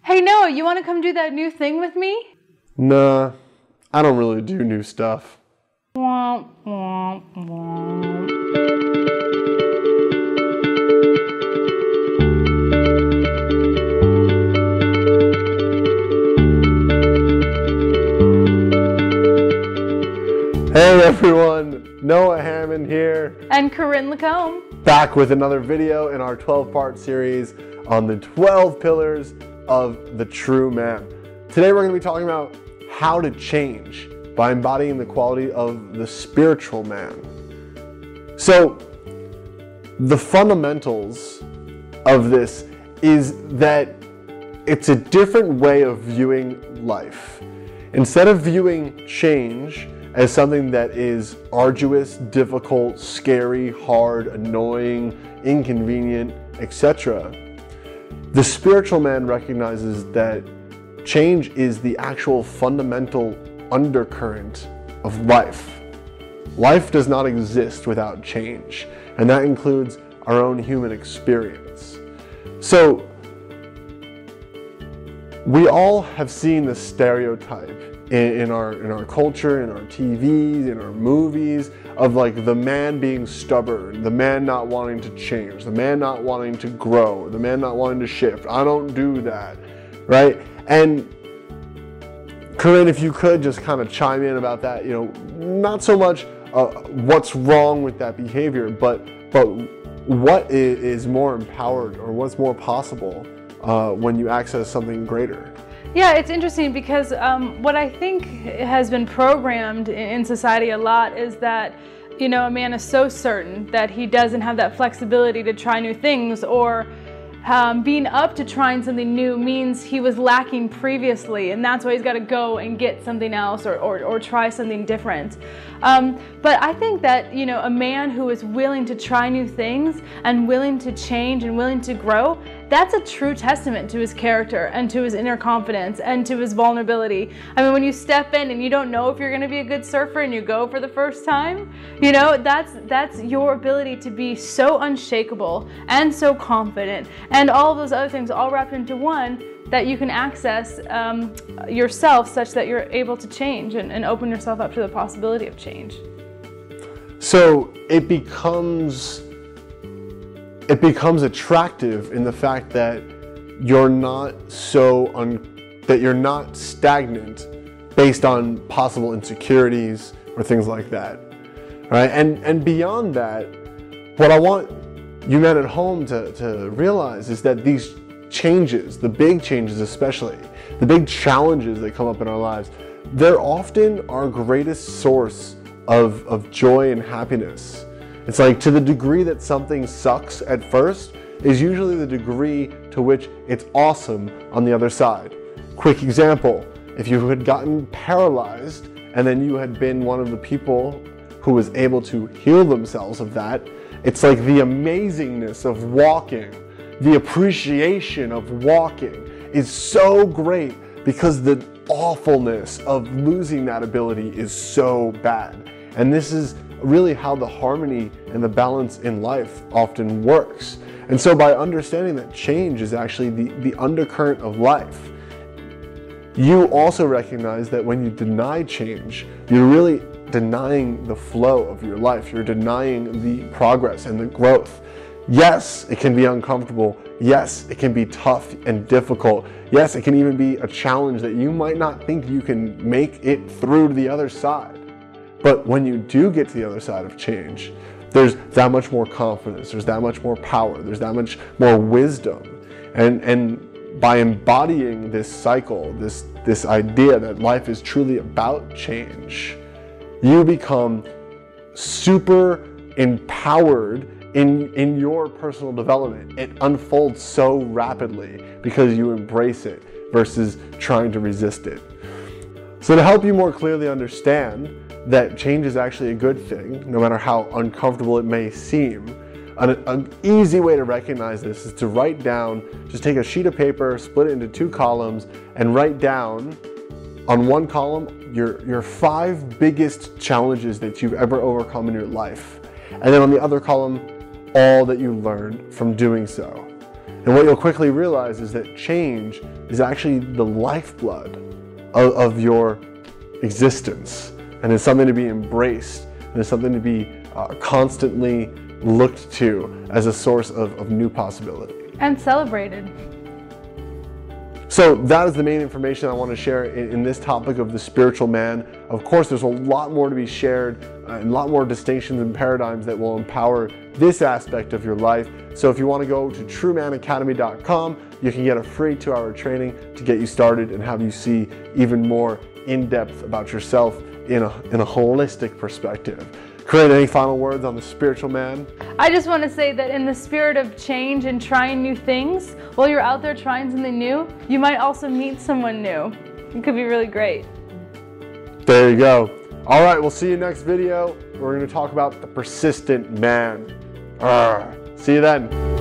Hey Noah, you want to come do that new thing with me? Nah, I don't really do new stuff. Womp, womp, womp. Hey everyone, Noah Hammond here. And Corinne Lacombe. Back with another video in our 12-part series on the 12 pillars of the true man. Today we're going to be talking about how to change by embodying the quality of the spiritual man. So the fundamentals of this is that it's a different way of viewing life. Instead of viewing change as something that is arduous, difficult, scary, hard, annoying, inconvenient, etc., the spiritual man recognizes that change is the actual fundamental undercurrent of life. Life does not exist without change, and that includes our own human experience. So, we all have seen the stereotype in our culture, in our TVs, in our movies, of like the man being stubborn, the man not wanting to change, the man not wanting to grow, the man not wanting to shift. I don't do that, right? And Corinne, if you could just kind of chime in about that, not so much what's wrong with that behavior, but what is more empowered or what's more possible when you access something greater. Yeah, it's interesting because what I think has been programmed in society a lot is that, a man is so certain that he doesn't have that flexibility to try new things, or being up to trying something new means he was lacking previously, and that's why he's got to go and get something else or try something different. But I think that, a man who is willing to try new things and willing to change and willing to grow, that's a true testament to his character and to his inner confidence and to his vulnerability. I mean, when you step in and you don't know if you're going to be a good surfer and you go for the first time, that's your ability to be so unshakable and so confident and all of those other things all wrapped into one, that you can access yourself such that you're able to change and open yourself up to the possibility of change. So it becomes attractive in the fact that you're not you're not stagnant based on possible insecurities or things like that, right? And beyond that, what I want you men at home to realize is that these changes, the big changes especially, the big challenges that come up in our lives, they're often our greatest source of joy and happiness. It's like, to the degree that something sucks at first is usually the degree to which it's awesome on the other side. Quick example, if you had gotten paralyzed and then you had been one of the people who was able to heal themselves of that, it's like the amazingness of walking, the appreciation of walking is so great because the awfulness of losing that ability is so bad. And this is really how the harmony and the balance in life often works. And so by understanding that change is actually the undercurrent of life, you also recognize that when you deny change, you're really denying the flow of your life. You're denying the progress and the growth. Yes, it can be uncomfortable. Yes, it can be tough and difficult. Yes, it can even be a challenge that you might not think you can make it through to the other side. But when you do get to the other side of change, there's that much more confidence, there's that much more power, there's that much more wisdom. And by embodying this cycle, this idea that life is truly about change, you become super empowered in your personal development. It unfolds so rapidly because you embrace it versus trying to resist it. So to help you more clearly understand that change is actually a good thing, no matter how uncomfortable it may seem, an easy way to recognize this is to write down, just take a sheet of paper, split it into 2 columns, and write down on one column your 5 biggest challenges that you've ever overcome in your life. And then on the other column, all that you learned from doing so. And what you'll quickly realize is that change is actually the lifeblood of your existence, and it's something to be embraced, and it's something to be constantly looked to as a source of new possibility. And celebrated. So that is the main information I want to share in this topic of the spiritual man. Of course, there's a lot more to be shared and a lot more distinctions and paradigms that will empower this aspect of your life. So if you want to go to truemanacademy.com, you can get a free 2-hour training to get you started and have you see even more in depth about yourself in a holistic perspective. Corinne, any final words on the spiritual man? I just want to say that in the spirit of change and trying new things, while you're out there trying something new, you might also meet someone new. It could be really great. There you go. All right, we'll see you next video. We're going to talk about the persistent man. See you then.